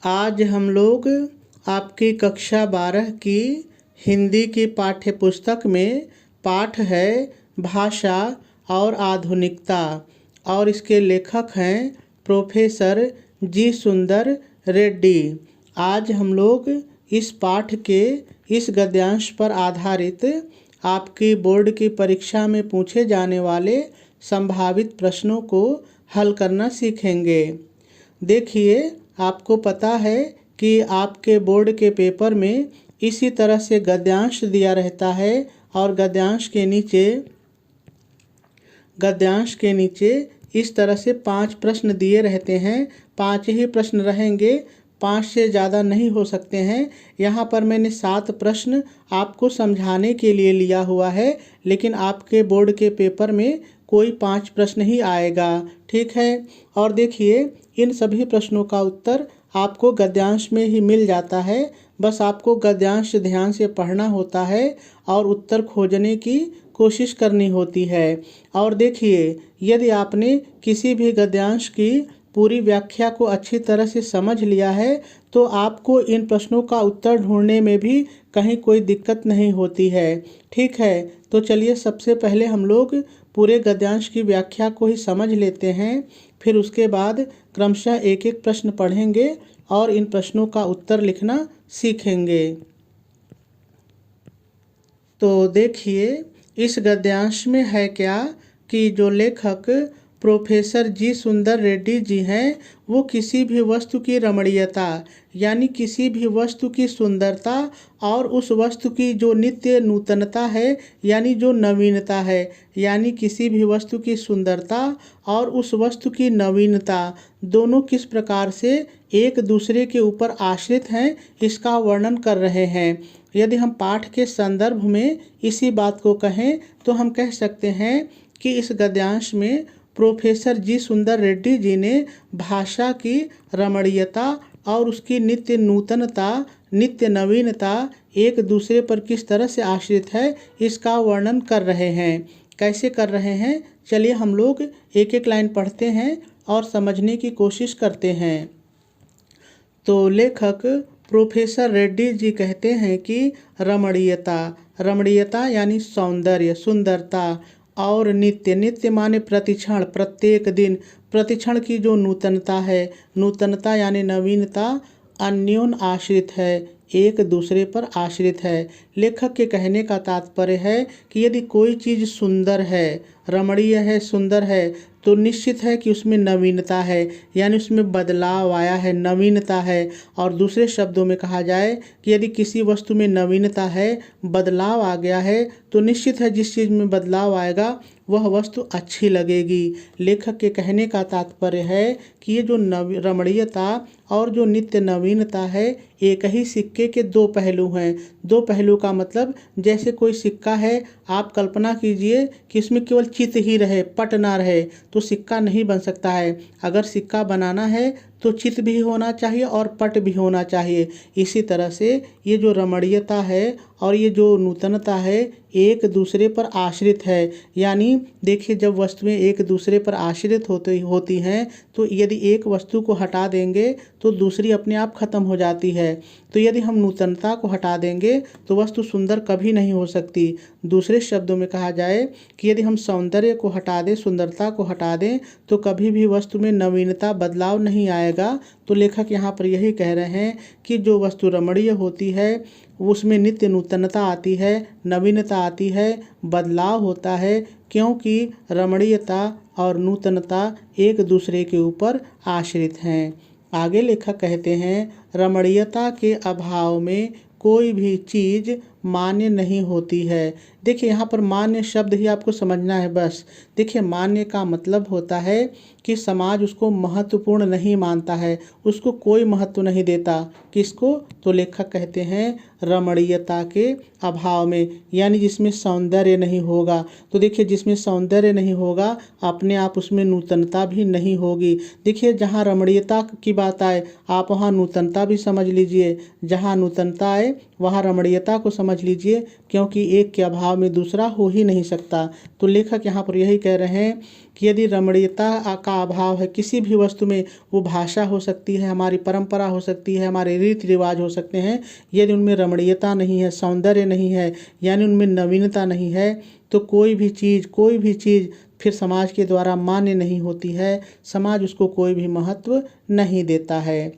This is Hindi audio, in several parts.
आज हम लोग आपकी कक्षा 12 की हिंदी की पाठ्य पुस्तक में पाठ है भाषा और आधुनिकता और इसके लेखक हैं प्रोफेसर जी सुंदर रेड्डी। आज हम लोग इस पाठ के इस गद्यांश पर आधारित आपकी बोर्ड की परीक्षा में पूछे जाने वाले संभावित प्रश्नों को हल करना सीखेंगे। देखिए, आपको पता है कि आपके बोर्ड के पेपर में इसी तरह से गद्यांश दिया रहता है और गद्यांश के नीचे इस तरह से 5 प्रश्न दिए रहते हैं। 5 ही प्रश्न रहेंगे, 5 से ज़्यादा नहीं हो सकते हैं। यहाँ पर मैंने 7 प्रश्न आपको समझाने के लिए लिया हुआ है, लेकिन आपके बोर्ड के पेपर में कोई 5 प्रश्न ही आएगा, ठीक है। और देखिए, इन सभी प्रश्नों का उत्तर आपको गद्यांश में ही मिल जाता है। बस आपको गद्यांश ध्यान से पढ़ना होता है और उत्तर खोजने की कोशिश करनी होती है। और देखिए, यदि आपने किसी भी गद्यांश की पूरी व्याख्या को अच्छी तरह से समझ लिया है तो आपको इन प्रश्नों का उत्तर ढूंढने में भी कहीं कोई दिक्कत नहीं होती है, ठीक है। तो चलिए, सबसे पहले हम लोग पूरे गद्यांश की व्याख्या को ही समझ लेते हैं, फिर उसके बाद क्रमशः एक एक प्रश्न पढ़ेंगे और इन प्रश्नों का उत्तर लिखना सीखेंगे। तो देखिए, इस गद्यांश में है क्या कि जो लेखक प्रोफेसर जी सुंदर रेड्डी जी हैं, वो किसी भी वस्तु की रमणीयता यानी किसी भी वस्तु की सुंदरता और उस वस्तु की जो नित्य नूतनता है यानी जो नवीनता है, यानी किसी भी वस्तु की सुंदरता और उस वस्तु की नवीनता दोनों किस प्रकार से एक दूसरे के ऊपर आश्रित हैं, इसका वर्णन कर रहे हैं। यदि हम पाठ के संदर्भ में इसी बात को कहें तो हम कह सकते हैं कि इस गद्यांश में प्रोफेसर जी सुंदर रेड्डी जी ने भाषा की रमणीयता और उसकी नित्य नूतनता, नित्य नवीनता एक दूसरे पर किस तरह से आश्रित है, इसका वर्णन कर रहे हैं। कैसे कर रहे हैं, चलिए हम लोग एक एक लाइन पढ़ते हैं और समझने की कोशिश करते हैं। तो लेखक प्रोफेसर रेड्डी जी कहते हैं कि रमणीयता यानी सौंदर्य, सुंदरता और नित्य, नित्य माने प्रतिक्षण, प्रत्येक दिन, प्रतिक्षण की जो नूतनता है, नूतनता यानी नवीनता अन्योन आश्रित है, एक दूसरे पर आश्रित है। लेखक के कहने का तात्पर्य है कि यदि कोई चीज़ सुंदर है, रमणीय है, सुंदर है, तो निश्चित है कि उसमें नवीनता है, यानी उसमें बदलाव आया है, नवीनता है। और दूसरे शब्दों में कहा जाए कि यदि किसी वस्तु में नवीनता है, बदलाव आ गया है, तो निश्चित है जिस चीज़ में बदलाव आएगा वह वस्तु अच्छी लगेगी। लेखक के कहने का तात्पर्य है कि ये जो रमणीयता और जो नित्य नवीनता है, एक ही सिक्के के 2 पहलू हैं। 2 पहलू का मतलब, जैसे कोई सिक्का है, आप कल्पना कीजिए कि इसमें केवल चित्त ही रहे, पट ना रहे, तो सिक्का नहीं बन सकता है। अगर सिक्का बनाना है तो चित्त भी होना चाहिए और पट भी होना चाहिए। इसी तरह से ये जो रमणीयता है और ये जो नूतनता है एक दूसरे पर आश्रित है। यानी देखिए, जब वस्तुएं एक दूसरे पर आश्रित होती हैं तो यदि एक वस्तु को हटा देंगे तो दूसरी अपने आप खत्म हो जाती है। तो यदि हम नूतनता को हटा देंगे तो वस्तु सुंदर कभी नहीं हो सकती। दूसरे शब्दों में कहा जाए कि यदि हम सौंदर्य को हटा दें, सुंदरता को हटा दें, तो कभी भी वस्तु में नवीनता, बदलाव नहीं आएगा। तो लेखक यहाँ पर यही कह रहे हैं कि जो वस्तु रमणीय होती है उसमें नित्य नूतनता आती है, नवीनता आती है, बदलाव होता है, क्योंकि रमणीयता और नूतनता एक दूसरे के ऊपर आश्रित हैं। आगे लेखक कहते हैं, रमणीयता के अभाव में कोई भी चीज़ मान्य नहीं होती है। देखिए, यहाँ पर मान्य शब्द ही आपको समझना है बस। देखिए, मान्य का मतलब होता है कि समाज उसको महत्वपूर्ण नहीं मानता है, उसको कोई महत्व नहीं देता। किसको? तो लेखक कहते हैं रमणीयता के अभाव में, यानी जिसमें सौंदर्य नहीं होगा। तो देखिए, जिसमें सौंदर्य नहीं होगा अपने आप उसमें नूतनता भी नहीं होगी। देखिए, जहाँ रमणीयता की बात आए आप वहाँ नूतनता भी समझ लीजिए, जहाँ नूतनता आए वहाँ रमणीयता को समझ समझ लीजिए, क्योंकि एक के अभाव में दूसरा हो ही नहीं सकता। तो लेखक यहाँ पर यही कह रहे हैं कि यदि रमणीयता का अभाव है किसी भी वस्तु में, वो भाषा हो सकती है, हमारी परंपरा हो सकती है, हमारे रीति रिवाज हो सकते हैं, यदि उनमें रमणीयता नहीं है, सौंदर्य नहीं है, यानी उनमें नवीनता नहीं है, तो कोई भी चीज़ फिर समाज के द्वारा मान्य नहीं होती है, समाज उसको कोई भी महत्व नहीं देता है।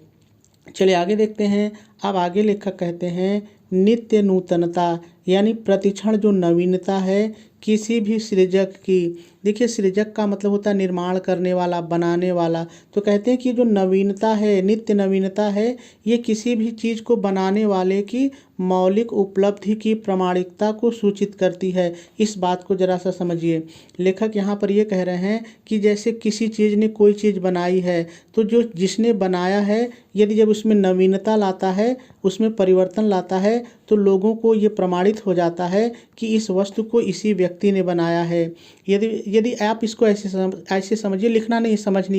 चलिए आगे देखते हैं। अब आगे लेखक कहते हैं नित्य नूतनता, यानी प्रतिक्षण जो नवीनता है किसी भी सृजक की। देखिए, सृजक का मतलब होता है निर्माण करने वाला, बनाने वाला। तो कहते हैं कि जो नवीनता है, नित्य नवीनता है, ये किसी भी चीज़ को बनाने वाले की मौलिक उपलब्धि की प्रामाणिकता को सूचित करती है। इस बात को जरा सा समझिए। लेखक यहाँ पर ये कह रहे हैं कि जैसे किसी चीज़ ने कोई चीज़ बनाई है, तो जो जिसने बनाया है यदि जब उसमें नवीनता लाता है, उसमें परिवर्तन लाता है, तो लोगों को ये प्रमाणित हो जाता है कि इस वस्तु को इसी व्यक्ति ने बनाया है। यदि आप इसको ऐसे समझिए, लिखना नहीं,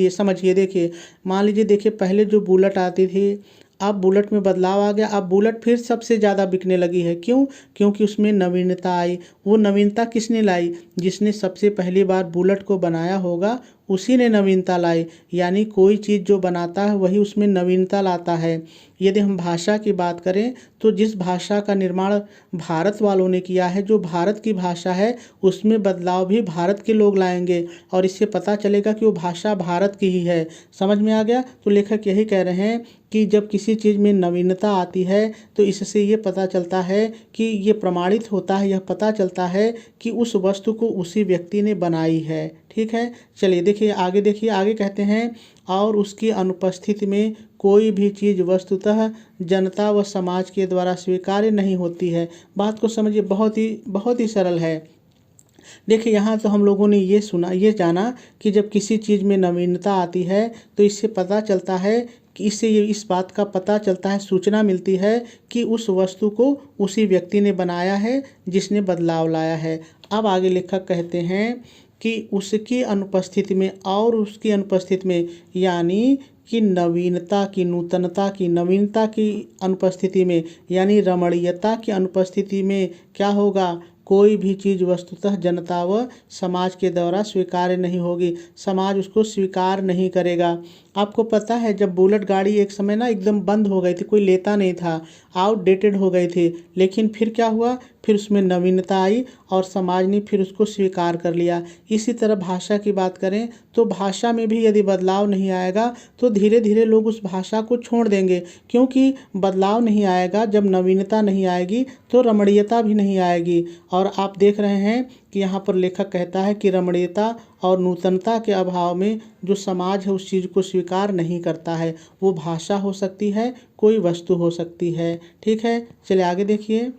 समझिए। देखिए, मान लीजिए, देखिए पहले जो बुलेट आती थी, अब बुलेट में बदलाव आ गया, अब बुलेट फिर सबसे ज़्यादा बिकने लगी है। क्यों? क्योंकि उसमें नवीनता आई। वो नवीनता किसने लाई? जिसने सबसे पहली बार बुलेट को बनाया होगा, उसी ने नवीनता लाई। यानी कोई चीज़ जो बनाता है वही उसमें नवीनता लाता है। यदि हम भाषा की बात करें, तो जिस भाषा का निर्माण भारत वालों ने किया है, जो भारत की भाषा है, उसमें बदलाव भी भारत के लोग लाएंगे, और इससे पता चलेगा कि वो भाषा भारत की ही है। समझ में आ गया? तो लेखक यही कह रहे हैं कि जब किसी चीज़ में नवीनता आती है, तो इससे ये पता चलता है कि ये प्रमाणित होता है, यह पता चलता है कि उस वस्तु को उसी व्यक्ति ने बनाई है। ठीक है, चलिए देखिए, आगे कहते हैं और उसकी अनुपस्थिति में कोई भी चीज़ वस्तुतः जनता व समाज के द्वारा स्वीकार्य नहीं होती है। बात को समझिए, बहुत ही सरल है। देखिए, यहाँ तो हम लोगों ने ये जाना कि जब किसी चीज़ में नवीनता आती है, तो इससे पता चलता है कि इस बात का पता चलता है, सूचना मिलती है कि उस वस्तु को उसी व्यक्ति ने बनाया है जिसने बदलाव लाया है। अब आगे लेखक कहते हैं कि उसकी अनुपस्थिति में, यानी कि नवीनता की, नवीनता की अनुपस्थिति में, यानी रमणीयता की अनुपस्थिति में क्या होगा? कोई भी चीज़ वस्तुतः जनता व समाज के द्वारा स्वीकार्य नहीं होगी, समाज उसको स्वीकार नहीं करेगा। आपको पता है, जब बुलेट गाड़ी एक समय ना एकदम बंद हो गई थी, कोई लेता नहीं था, आउटडेटेड हो गई थी, लेकिन फिर क्या हुआ? फिर उसमें नवीनता आई और समाज ने फिर उसको स्वीकार कर लिया। इसी तरह भाषा की बात करें, तो भाषा में भी यदि बदलाव नहीं आएगा, तो धीरे धीरे लोग उस भाषा को छोड़ देंगे, क्योंकि बदलाव नहीं आएगा। जब नवीनता नहीं आएगी, तो रमणीयता भी नहीं आएगी। और आप देख रहे हैं कि यहाँ पर लेखक कहता है कि रमणीयता और नूतनता के अभाव में जो समाज है उस चीज़ को स्वीकार नहीं करता है। वो भाषा हो सकती है, कोई वस्तु हो सकती है। ठीक है, चलिए आगे देखिए।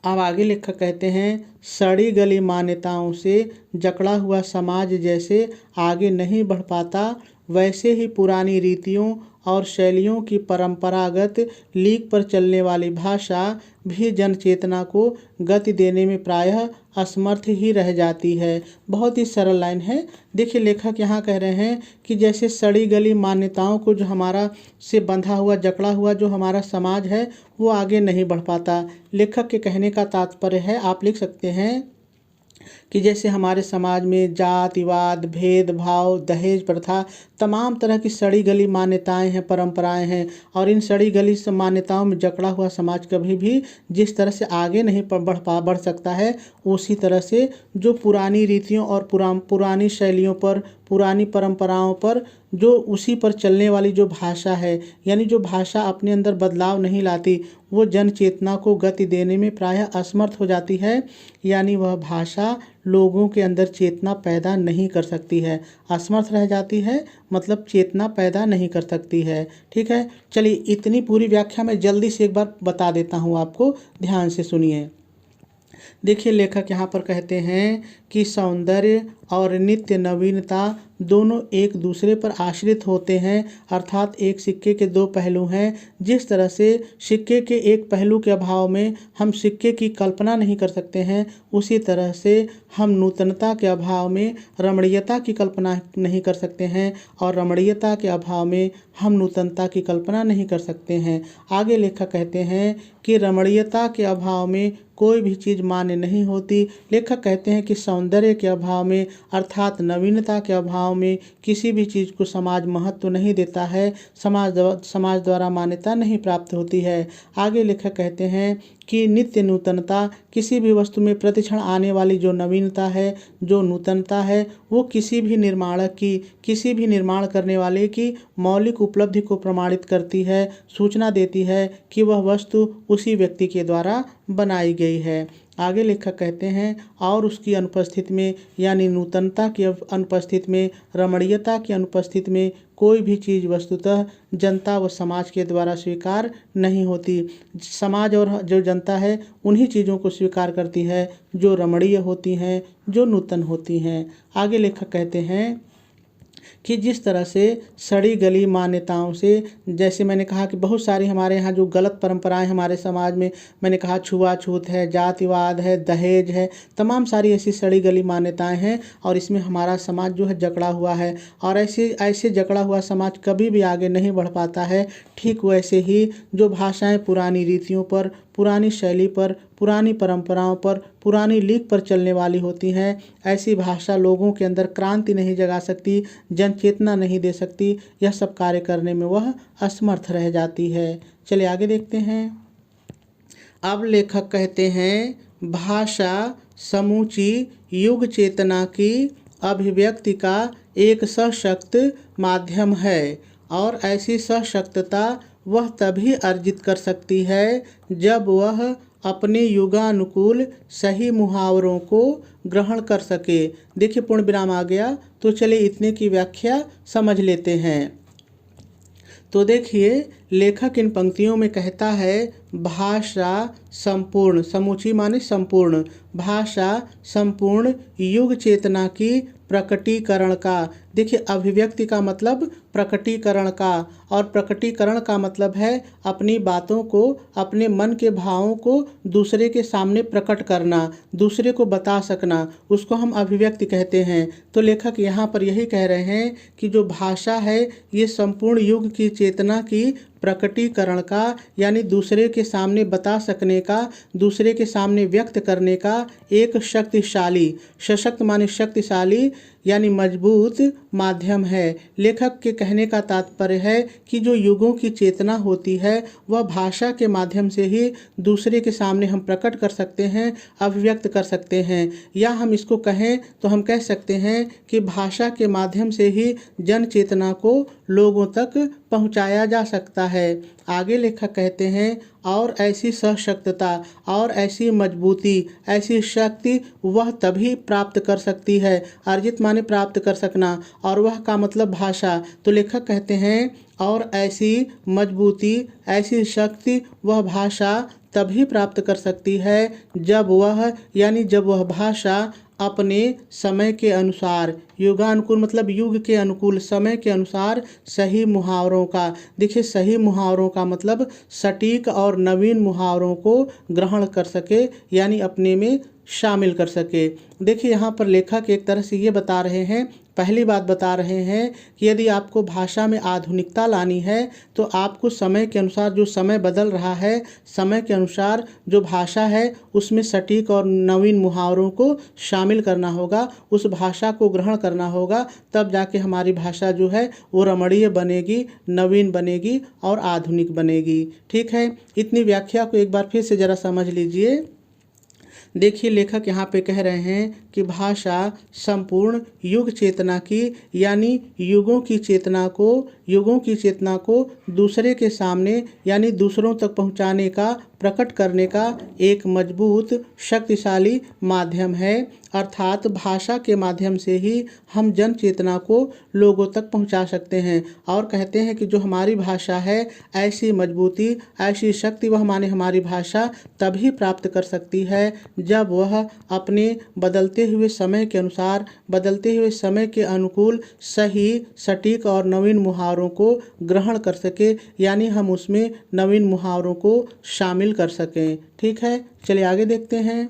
अब आगे लेखक कहते हैं सड़ी गली मान्यताओं से जकड़ा हुआ समाज जैसे आगे नहीं बढ़ पाता, वैसे ही पुरानी रीतियों और शैलियों की परंपरागत लीक पर चलने वाली भाषा भी जनचेतना को गति देने में प्रायः असमर्थ ही रह जाती है। बहुत ही सरल लाइन है। देखिए, लेखक यहाँ कह रहे हैं कि जैसे सड़ी गली मान्यताओं को जो हमारा से बंधा हुआ, जकड़ा हुआ जो हमारा समाज है, वो आगे नहीं बढ़ पाता। लेखक के कहने का तात्पर्य है, आप लिख सकते हैं कि जैसे हमारे समाज में जातिवाद, भेदभाव, दहेज प्रथा, तमाम तरह की सड़ी गली मान्यताएं हैं, परंपराएं हैं, और इन सड़ी गली मान्यताओं में जकड़ा हुआ समाज कभी भी जिस तरह से आगे नहीं बढ़ सकता है, उसी तरह से जो पुरानी रीतियों और पुरानी शैलियों पर, पुरानी परंपराओं पर, जो उसी पर चलने वाली जो भाषा है, यानी जो भाषा अपने अंदर बदलाव नहीं लाती, वो जन चेतना को गति देने में प्रायः असमर्थ हो जाती है। यानी वह भाषा लोगों के अंदर चेतना पैदा नहीं कर सकती है, असमर्थ रह जाती है, मतलब चेतना पैदा नहीं कर सकती है। ठीक है, चलिए इतनी पूरी व्याख्या मैं जल्दी से एक बार बता देता हूँ आपको, ध्यान से सुनिए। देखिए, लेखक यहाँ पर कहते हैं कि सौंदर्य और नित्य नवीनता दोनों एक दूसरे पर आश्रित होते हैं, अर्थात एक सिक्के के दो पहलू हैं। जिस तरह से सिक्के के एक पहलू के अभाव में हम सिक्के की कल्पना नहीं कर सकते हैं, उसी तरह से हम नूतनता के अभाव में रमणीयता की कल्पना नहीं कर सकते हैं और रमणीयता के अभाव में हम नूतनता की कल्पना नहीं कर सकते हैं। आगे लेखक कहते हैं कि रमणीयता के अभाव में कोई भी चीज़ मान्य नहीं होती। लेखक कहते हैं कि सौंदर्य के अभाव में अर्थात नवीनता के अभाव में किसी भी चीज़ को समाज महत्व नहीं देता है, समाज द्वारा मान्यता नहीं प्राप्त होती है। आगे लेखक कहते हैं कि नित्य नूतनता किसी भी वस्तु में प्रतिक्षण आने वाली जो नवीनता है, जो नूतनता है, वो किसी भी निर्माणक की, किसी भी निर्माण करने वाले की मौलिक उपलब्धि को प्रमाणित करती है, सूचना देती है कि वह वस्तु उसी व्यक्ति के द्वारा बनाई गई है। आगे लेखक कहते हैं और उसकी अनुपस्थिति में यानी नूतनता की अनुपस्थिति में, रमणीयता की अनुपस्थिति में कोई भी चीज़ वस्तुतः जनता व समाज के द्वारा स्वीकार नहीं होती। समाज और जो जनता है उन्हीं चीज़ों को स्वीकार करती है जो रमणीय होती हैं, जो नूतन होती हैं। आगे लेखक कहते हैं कि जिस तरह से सड़ी गली मान्यताओं से, जैसे मैंने कहा कि बहुत सारी हमारे यहाँ जो गलत परंपराएं हमारे समाज में, मैंने कहा छुआछूत है, जातिवाद है, दहेज है, तमाम सारी ऐसी सड़ी गली मान्यताएं हैं और इसमें हमारा समाज जो है जकड़ा हुआ है और ऐसे जकड़ा हुआ समाज कभी भी आगे नहीं बढ़ पाता है। ठीक वैसे ही जो भाषाएँ पुरानी रीतियों पर, पुरानी शैली पर, पुरानी परंपराओं पर, पुरानी लीक पर चलने वाली होती हैं, ऐसी भाषा लोगों के अंदर क्रांति नहीं जगा सकती, जन चेतना नहीं दे सकती, यह सब कार्य करने में वह असमर्थ रह जाती है। चलिए आगे देखते हैं। अब लेखक कहते हैं भाषा समूची युग चेतना की अभिव्यक्ति का एक सशक्त माध्यम है और ऐसी सशक्तता वह तभी अर्जित कर सकती है जब वह अपने युगानुकूल सही मुहावरों को ग्रहण कर सके। देखिए पूर्ण विराम आ गया, तो चलिए इतने की व्याख्या समझ लेते हैं। तो देखिए लेखक इन पंक्तियों में कहता है भाषा संपूर्ण, समूची माने संपूर्ण, भाषा संपूर्ण युग चेतना की प्रकटीकरण का। देखिए अभिव्यक्ति का मतलब प्रकटीकरण का और प्रकटीकरण का मतलब है अपनी बातों को, अपने मन के भावों को दूसरे के सामने प्रकट करना, दूसरे को बता सकना, उसको हम अभिव्यक्ति कहते हैं। तो लेखक यहाँ पर यही कह रहे हैं कि जो भाषा है ये संपूर्ण युग की चेतना की प्रकटीकरण का यानी दूसरे के सामने बता सकने का, दूसरे के सामने व्यक्त करने का एक शक्तिशाली, सशक्त माने शक्तिशाली यानी मजबूत माध्यम है। लेखक के कहने का तात्पर्य है कि जो युगों की चेतना होती है वह भाषा के माध्यम से ही दूसरे के सामने हम प्रकट कर सकते हैं, अभिव्यक्त कर सकते हैं। या हम इसको कहें तो हम कह सकते हैं कि भाषा के माध्यम से ही जन चेतना को लोगों तक पहुंचाया जा सकता है। आगे लेखक कहते हैं और ऐसी सशक्तता और ऐसी मजबूती, ऐसी शक्ति वह तभी प्राप्त कर सकती है, अर्जित माने प्राप्त कर सकना, और वह का मतलब भाषा। तो लेखक कहते हैं और ऐसी मजबूती, ऐसी शक्ति वह भाषा तभी प्राप्त कर सकती है जब वह भाषा अपने समय के अनुसार, युगानुकूल मतलब युग के अनुकूल, समय के अनुसार सही मुहावरों का, देखिए सही मुहावरों का मतलब सटीक और नवीन मुहावरों को ग्रहण कर सके यानी अपने में शामिल कर सके। देखिए यहाँ पर लेखक एक तरह से ये बता रहे हैं, पहली बात बता रहे हैं कि यदि आपको भाषा में आधुनिकता लानी है तो आपको समय के अनुसार, जो समय बदल रहा है, समय के अनुसार जो भाषा है उसमें सटीक और नवीन मुहावरों को शामिल करना होगा, उस भाषा को ग्रहण करना होगा, तब जाके हमारी भाषा जो है वो रमणीय बनेगी, नवीन बनेगी और आधुनिक बनेगी। ठीक है, इतनी व्याख्या को एक बार फिर से ज़रा समझ लीजिए। देखिए लेखक यहाँ पे कह रहे हैं कि भाषा संपूर्ण युग चेतना की यानी युगों की चेतना को युगों की चेतना को दूसरे के सामने यानी दूसरों तक पहुंचाने का, प्रकट करने का एक मजबूत शक्तिशाली माध्यम है। अर्थात भाषा के माध्यम से ही हम जन चेतना को लोगों तक पहुंचा सकते हैं। और कहते हैं कि जो हमारी भाषा है, ऐसी मजबूती, ऐसी शक्ति वह माने हमारी भाषा तभी प्राप्त कर सकती है जब वह अपने बदलते हुए समय के अनुसार, बदलते हुए समय के अनुकूल सही, सटीक और नवीन मुहावरों को ग्रहण कर सके, यानी हम उसमें नवीन मुहावरों को शामिल कर सकें। ठीक है, चलिए आगे देखते हैं।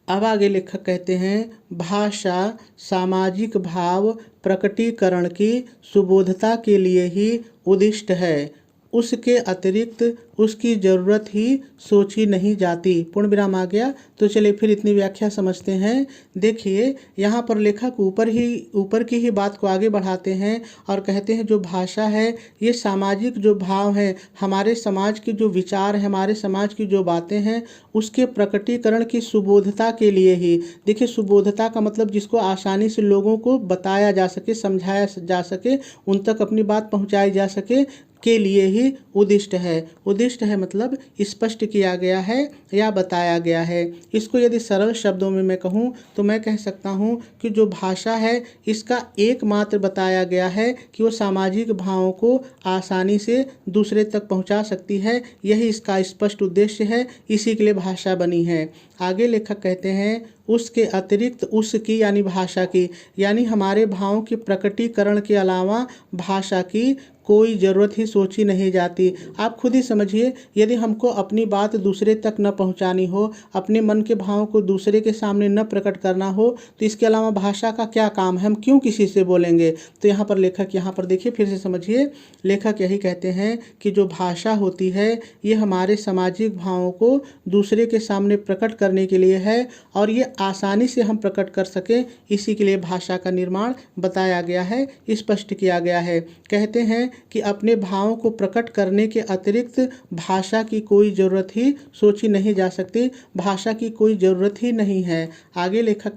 अब आगे लेखक कहते हैं, भाषा सामाजिक भाव प्रकटीकरण की सुबोधता के लिए ही उद्दिष्ट है। उसके अतिरिक्त उसकी ज़रूरत ही सोची नहीं जाती। पूर्ण विराम आ गया। तो चलिए फिर इतनी व्याख्या समझते हैं। देखिए यहाँ पर लेखक ऊपर की ही बात को आगे बढ़ाते हैं और कहते हैं जो भाषा है ये सामाजिक जो भाव है, हमारे समाज की जो विचार है, हमारे समाज की जो बातें हैं, उसके प्रकटीकरण की सुबोधता के लिए ही। देखिए सुबोधता का मतलब जिसको आसानी से लोगों को बताया जा सके, समझाया जा सके, उन तक अपनी बात पहुंचाई जा सके के लिए ही उद्दिष्ट है। उद्दिष्ट है मतलब स्पष्ट किया गया है या बताया गया है। इसको यदि सरल शब्दों में मैं कहूँ तो मैं कह सकता हूँ कि जो भाषा है इसका एकमात्र बताया गया है कि वो सामाजिक भावों को आसानी से दूसरे तक पहुँचा सकती है। यही इसका स्पष्ट उद्देश्य है, इसी के लिए भाषा बनी है। आगे लेखक कहते हैं, उसके अतिरिक्त उसकी यानी भाषा की, यानी हमारे भावों के प्रकटीकरण के अलावा भाषा की कोई ज़रूरत ही सोची नहीं जाती। आप खुद ही समझिए, यदि हमको अपनी बात दूसरे तक न पहुंचानी हो, अपने मन के भावों को दूसरे के सामने न प्रकट करना हो, तो इसके अलावा भाषा का क्या काम है, हम क्यों किसी से बोलेंगे। तो यहाँ पर लेखक, यहाँ पर देखिए फिर से समझिए, लेखक यही कहते हैं कि जो भाषा होती है ये हमारे सामाजिक भावों को दूसरे के सामने प्रकट करने के लिए है और ये आसानी से हम प्रकट कर सकें, इसी के लिए भाषा का निर्माण बताया गया है, स्पष्ट किया गया है। कहते हैं कि अपने भावों को प्रकट करने के अतिरिक्त भाषा की कोई ज़रूरत ही सोची नहीं जा सकती, भाषा की कोई ज़रूरत ही नहीं है। आगे लेखक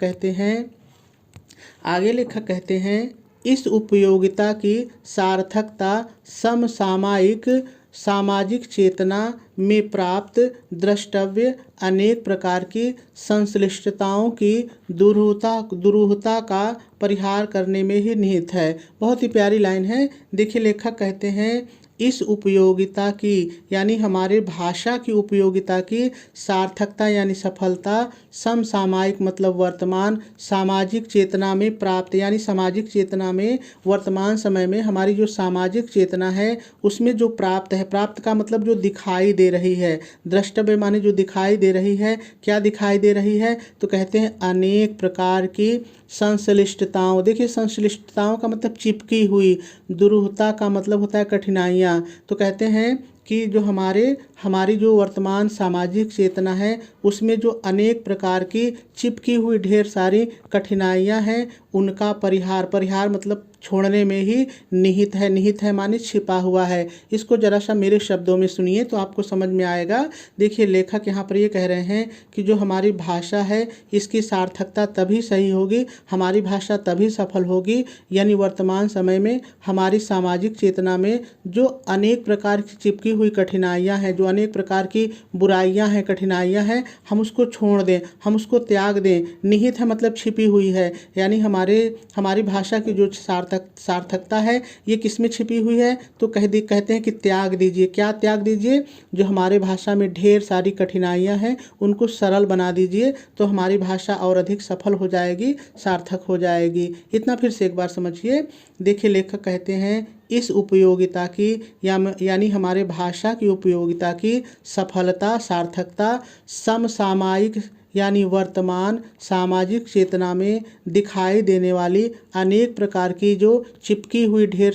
कहते हैं, इस उपयोगिता की सार्थकता समसामयिक सामाजिक चेतना में प्राप्त द्रष्टव्य अनेक प्रकार की संश्लिष्टताओं की दुरूहता का परिहार करने में ही निहित है। बहुत ही प्यारी लाइन है। देखिए लेखक कहते हैं, इस उपयोगिता की यानी हमारे भाषा की उपयोगिता की सार्थकता यानी सफलता समसामयिक मतलब वर्तमान सामाजिक चेतना में प्राप्त, यानी सामाजिक चेतना में वर्तमान समय में हमारी जो सामाजिक चेतना है उसमें जो प्राप्त है, प्राप्त का मतलब जो दिखाई दे रही है, द्रष्टव्य माने जो दिखाई दे रही है। क्या दिखाई दे रही है, तो कहते हैं अनेक प्रकार की संश्लिष्टताओं। देखिए संश्लिष्टताओं का मतलब चिपकी हुई, दुरूहता का मतलब होता है कठिनाइयाँ। तो कहते हैं कि जो हमारी जो वर्तमान सामाजिक चेतना है उसमें जो अनेक प्रकार की चिपकी हुई ढेर सारी कठिनाइयाँ हैं, उनका परिहार मतलब छोड़ने में ही निहित है माने छिपा हुआ है। इसको जरा सा मेरे शब्दों में सुनिए तो आपको समझ में आएगा। देखिए लेखक यहाँ पर ये कह रहे हैं कि जो हमारी भाषा है इसकी सार्थकता तभी सही होगी, हमारी भाषा तभी सफल होगी, यानी वर्तमान समय में हमारी सामाजिक चेतना में जो अनेक प्रकार की चिपकी हुई कठिनाइयाँ हैं, जो अनेक प्रकार की बुराइयाँ हैं, कठिनाइयाँ हैं, हम उसको छोड़ दें, हम उसको त्याग दें। निहित है मतलब छिपी हुई है, यानी हमारी भाषा की जो सार्थकता है ये किसमें छिपी हुई है, तो कहते हैं कि त्याग दीजिए। क्या त्याग दीजिए, जो हमारे भाषा में ढेर सारी कठिनाइयाँ हैं उनको सरल बना दीजिए, तो हमारी भाषा और अधिक सफल हो जाएगी, सार्थक हो जाएगी। इतना फिर से एक बार समझिए। देखिए लेखक कहते हैं, इस उपयोगिता की यानी हमारे भाषा की उपयोगिता की सफलता, सार्थकता समसामयिक यानी वर्तमान सामाजिक चेतना में दिखाई देने वाली अनेक प्रकार की जो चिपकी हुई ढेर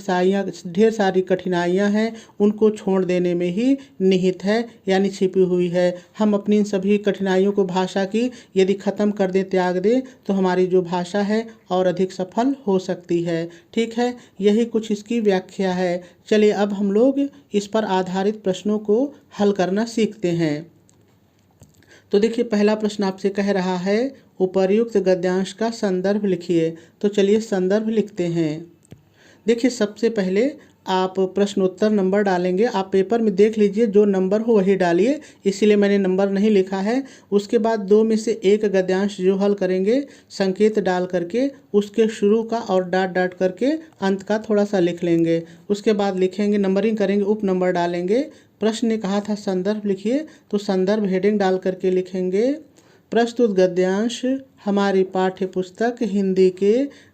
सारी कठिनाइयाँ हैं उनको छोड़ देने में ही निहित है, यानी छिपी हुई है। हम अपनी इन सभी कठिनाइयों को भाषा की यदि ख़त्म कर दें, त्याग दें, तो हमारी जो भाषा है और अधिक सफल हो सकती है। ठीक है, यही कुछ इसकी व्याख्या है। चलिए अब हम लोग इस पर आधारित प्रश्नों को हल करना सीखते हैं। तो देखिए पहला प्रश्न आपसे कह रहा है, उपर्युक्त गद्यांश का संदर्भ लिखिए। तो चलिए संदर्भ लिखते हैं। देखिए सबसे पहले आप प्रश्नोत्तर नंबर डालेंगे, आप पेपर में देख लीजिए जो नंबर हो वही डालिए, इसीलिए मैंने नंबर नहीं लिखा है। उसके बाद दो में से एक गद्यांश जो हल करेंगे संकेत डाल करके उसके शुरू का और डाट डाट करके अंत का थोड़ा सा लिख लेंगे। उसके बाद लिखेंगे, नंबरिंग करेंगे, उप नंबर डालेंगे। प्रश्न ने कहा था संदर्भ लिखिए, तो संदर्भ हेडिंग डाल करके लिखेंगे प्रस्तुत गद्यांश हमारी पाठ्य पुस्तक हिंदी के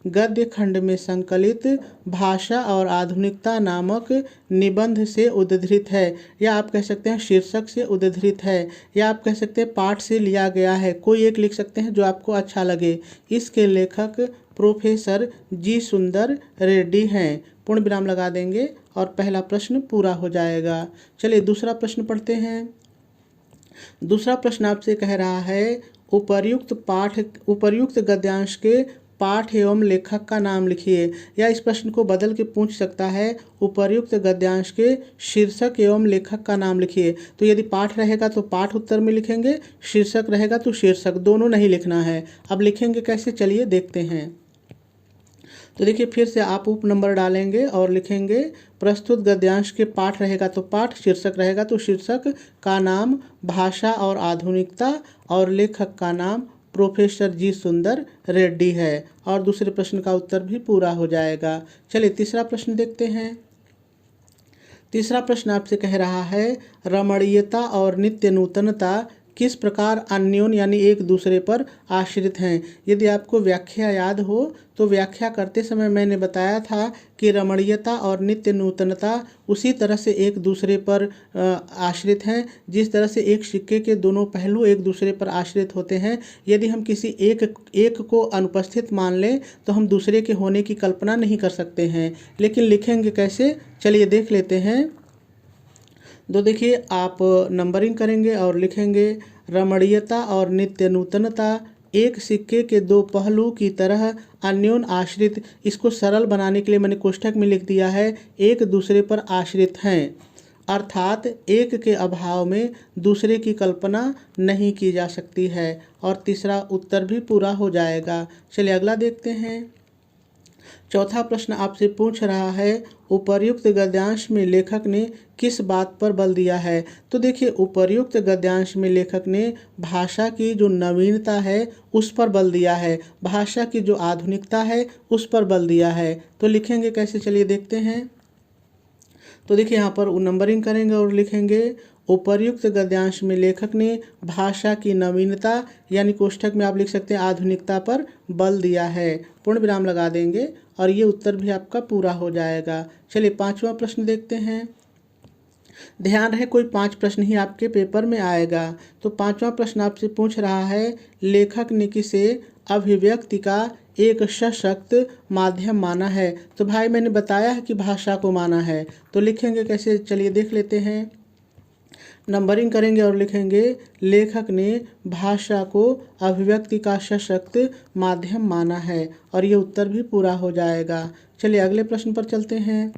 गद्य खंड में संकलित भाषा और आधुनिकता नामक निबंध से उद्धृत है, या आप कह सकते हैं शीर्षक से उद्धृत है, या आप कह सकते हैं पाठ से लिया गया है। कोई एक लिख सकते हैं जो आपको अच्छा लगे। इसके लेखक प्रोफेसर जी सुंदर रेड्डी हैं। पूर्ण विराम लगा देंगे और पहला प्रश्न पूरा हो जाएगा। चलिए दूसरा प्रश्न पढ़ते हैं। दूसरा प्रश्न आपसे कह रहा है उपर्युक्त गद्यांश के पाठ एवं लेखक का नाम लिखिए, या इस प्रश्न को बदल के पूछ सकता है उपर्युक्त गद्यांश के शीर्षक एवं लेखक का नाम लिखिए। तो यदि पाठ रहेगा तो पाठ उत्तर में लिखेंगे, शीर्षक रहेगा तो शीर्षक, दोनों नहीं लिखना है। अब लिखेंगे कैसे, चलिए देखते हैं। तो देखिए फिर से आप उप नंबर डालेंगे और लिखेंगे प्रस्तुत गद्यांश के पाठ रहेगा तो पाठ, शीर्षक रहेगा तो शीर्षक का नाम भाषा और आधुनिकता और लेखक का नाम प्रोफेसर जी सुंदर रेड्डी है, और दूसरे प्रश्न का उत्तर भी पूरा हो जाएगा। चलिए तीसरा प्रश्न देखते हैं। तीसरा प्रश्न आपसे कह रहा है रमणीयता और नित्य नूतनता किस प्रकार अन्योन यानी एक दूसरे पर आश्रित हैं। यदि आपको व्याख्या याद हो तो व्याख्या करते समय मैंने बताया था कि रमणीयता और नित्य नूतनता उसी तरह से एक दूसरे पर आश्रित हैं जिस तरह से एक सिक्के के दोनों पहलू एक दूसरे पर आश्रित होते हैं। यदि हम किसी एक को अनुपस्थित मान लें तो हम दूसरे के होने की कल्पना नहीं कर सकते हैं। लेकिन लिखेंगे कैसे, चलिए देख लेते हैं। तो देखिए आप नंबरिंग करेंगे और लिखेंगे रमणीयता और नित्य नूतनता एक सिक्के के दो पहलू की तरह अन्योन आश्रित। इसको सरल बनाने के लिए मैंने कोष्ठक में लिख दिया है एक दूसरे पर आश्रित हैं, अर्थात एक के अभाव में दूसरे की कल्पना नहीं की जा सकती है, और तीसरा उत्तर भी पूरा हो जाएगा। चलिए अगला देखते हैं। चौथा प्रश्न आपसे पूछ रहा है उपर्युक्त गद्यांश में लेखक ने किस बात पर बल दिया है। तो देखिए उपर्युक्त गद्यांश में लेखक ने भाषा की जो नवीनता है उस पर बल दिया है, भाषा की जो आधुनिकता है उस पर बल दिया है। तो लिखेंगे कैसे, चलिए देखते हैं। तो देखिए यहाँ पर नंबरिंग करेंगे और लिखेंगे उपर्युक्त गद्यांश में लेखक ने भाषा की नवीनता यानी कोष्ठक में आप लिख सकते हैं आधुनिकता पर बल दिया है। पूर्ण विराम लगा देंगे और ये उत्तर भी आपका पूरा हो जाएगा। चलिए पांचवा प्रश्न देखते हैं। ध्यान रहे कोई 5 प्रश्न ही आपके पेपर में आएगा। तो पांचवा प्रश्न आपसे पूछ रहा है लेखक ने किसे अभिव्यक्ति का एक सशक्त माध्यम माना है। तो भाई मैंने बताया है कि भाषा को माना है, तो लिखेंगे कैसे, चलिए देख लेते हैं। नंबरिंग करेंगे और लिखेंगे लेखक ने भाषा को अभिव्यक्ति का सशक्त माध्यम माना है, और ये उत्तर भी पूरा हो जाएगा। चलिए अगले प्रश्न पर चलते हैं।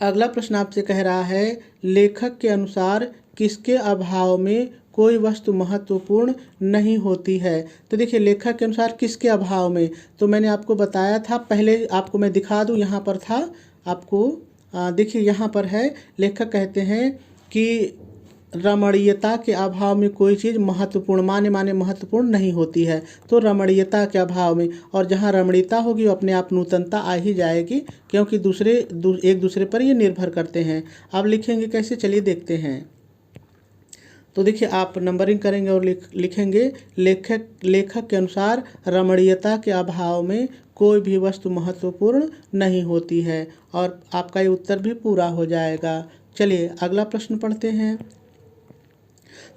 अगला प्रश्न आपसे कह रहा है लेखक के अनुसार किसके अभाव में कोई वस्तु महत्वपूर्ण नहीं होती है। तो देखिए लेखक के अनुसार किसके अभाव में, तो मैंने आपको बताया था, पहले आपको मैं दिखा दूं, यहाँ पर था आपको देखिए यहाँ पर है, लेखक कहते हैं कि रमणीयता के अभाव में कोई चीज़ महत्वपूर्ण माने महत्वपूर्ण नहीं होती है। तो रमणीयता के अभाव में, और जहाँ रमणीयता होगी वो अपने आप नूतनता आ ही जाएगी, क्योंकि एक दूसरे पर ये निर्भर करते हैं। अब लिखेंगे कैसे, चलिए देखते हैं। तो देखिए आप नंबरिंग करेंगे और लिखेंगे लेखक के अनुसार रमणीयता के अभाव में कोई भी वस्तु महत्वपूर्ण नहीं होती है, और आपका ये उत्तर भी पूरा हो जाएगा। चलिए अगला प्रश्न पढ़ते हैं।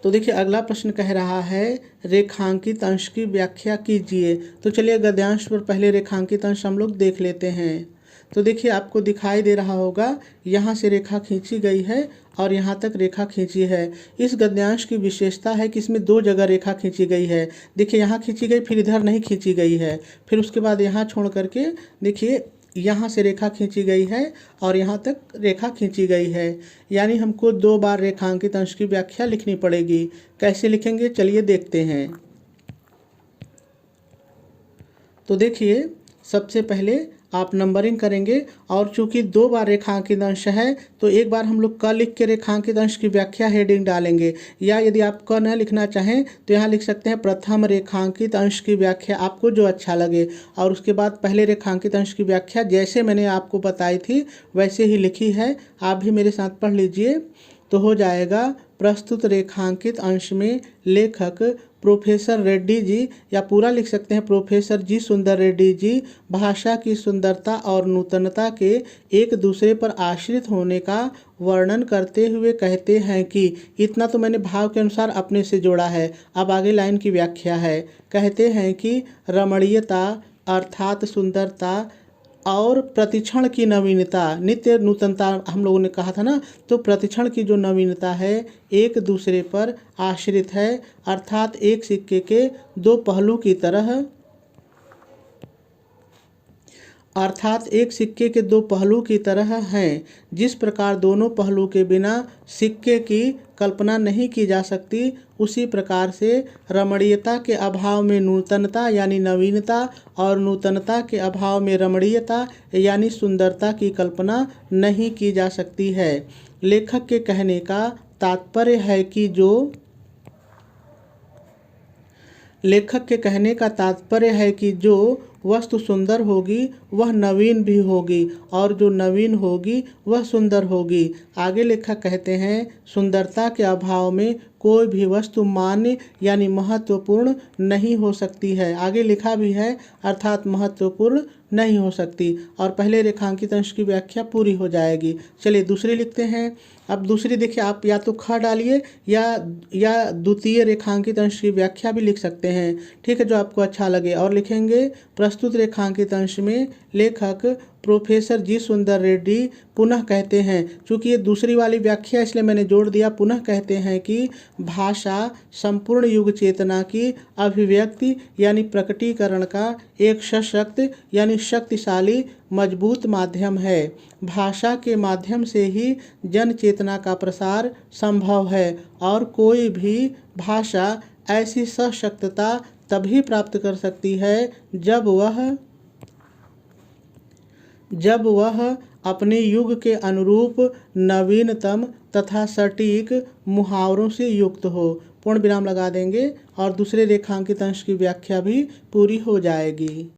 तो देखिए अगला प्रश्न कह रहा है रेखांकित अंश की व्याख्या कीजिए। तो चलिए गद्यांश पर पहले रेखांकित अंश हम लोग देख लेते हैं। तो देखिए आपको दिखाई दे रहा होगा यहाँ से रेखा खींची गई है और यहाँ तक रेखा खींची है। इस गद्यांश की विशेषता है कि इसमें 2 जगह रेखा खींची गई है। देखिए यहाँ खींची गई, फिर इधर नहीं खींची गई है, फिर उसके बाद यहाँ छोड़ करके देखिए यहाँ से रेखा खींची गई है और यहाँ तक रेखा खींची गई है, यानी हमको 2 बार रेखांकित अंश की व्याख्या लिखनी पड़ेगी। कैसे लिखेंगे, चलिए देखते हैं। तो देखिए सबसे पहले आप नंबरिंग करेंगे। और चूंकि 2 बार रेखांकित अंश है तो एक बार हम लोग क लिख के रेखांकित अंश की व्याख्या हेडिंग डालेंगे, या यदि आप क न लिखना चाहें तो यहाँ लिख सकते हैं प्रथम रेखांकित अंश की व्याख्या, आपको जो अच्छा लगे। और उसके बाद पहले रेखांकित अंश की व्याख्या जैसे मैंने आपको बताई थी वैसे ही लिखी है, आप भी मेरे साथ पढ़ लीजिए। तो हो जाएगा प्रस्तुत रेखांकित अंश में लेखक प्रोफेसर रेड्डी जी, या पूरा लिख सकते हैं प्रोफेसर जी सुंदर रेड्डी जी, भाषा की सुंदरता और नूतनता के एक दूसरे पर आश्रित होने का वर्णन करते हुए कहते हैं कि, इतना तो मैंने भाव के अनुसार अपने से जोड़ा है, अब आगे लाइन की व्याख्या है। कहते हैं कि रमणीयता अर्थात सुंदरता और प्रतिक्षण की नवीनता, नित्य नूतनता हम लोगों ने कहा था ना, तो प्रतिक्षण की जो नवीनता है एक दूसरे पर आश्रित है, अर्थात एक सिक्के के 2 पहलू की तरह, अर्थात एक सिक्के के 2 पहलू की तरह हैं। जिस प्रकार दोनों पहलू के बिना सिक्के की कल्पना नहीं की जा सकती, उसी प्रकार से रमणीयता के अभाव में नूतनता यानी नवीनता, और नूतनता के अभाव में रमणीयता यानी सुंदरता की कल्पना नहीं की जा सकती है। लेखक के कहने का तात्पर्य है कि जो वस्तु सुंदर होगी वह नवीन भी होगी, और जो नवीन होगी वह सुंदर होगी। आगे लेखक कहते हैं सुंदरता के अभाव में कोई भी वस्तु मान्य यानी महत्वपूर्ण नहीं हो सकती है। आगे लिखा भी है अर्थात महत्वपूर्ण नहीं हो सकती, और पहले रेखांकित अंश की व्याख्या पूरी हो जाएगी। चलिए दूसरी लिखते हैं। अब दूसरी देखिए, आप या तो ख डालिए या द्वितीय रेखांकित अंश की व्याख्या भी लिख सकते हैं, ठीक है, जो आपको अच्छा लगे। और लिखेंगे प्रस्तुत रेखांकित अंश में लेखक प्रोफेसर जी सुंदर रेड्डी पुनः कहते हैं, चूँकि ये दूसरी वाली व्याख्या इसलिए मैंने जोड़ दिया, पुनः कहते हैं कि भाषा संपूर्ण युग चेतना की अभिव्यक्ति यानी प्रकटीकरण का एक सशक्त यानी शक्तिशाली मजबूत माध्यम है। भाषा के माध्यम से ही जन चेतना का प्रसार संभव है, और कोई भी भाषा ऐसी सशक्तता तभी प्राप्त कर सकती है जब वह अपने युग के अनुरूप नवीनतम तथा सटीक मुहावरों से युक्त हो। पूर्ण विराम लगा देंगे और दूसरे रेखांकित अंश की व्याख्या भी पूरी हो जाएगी।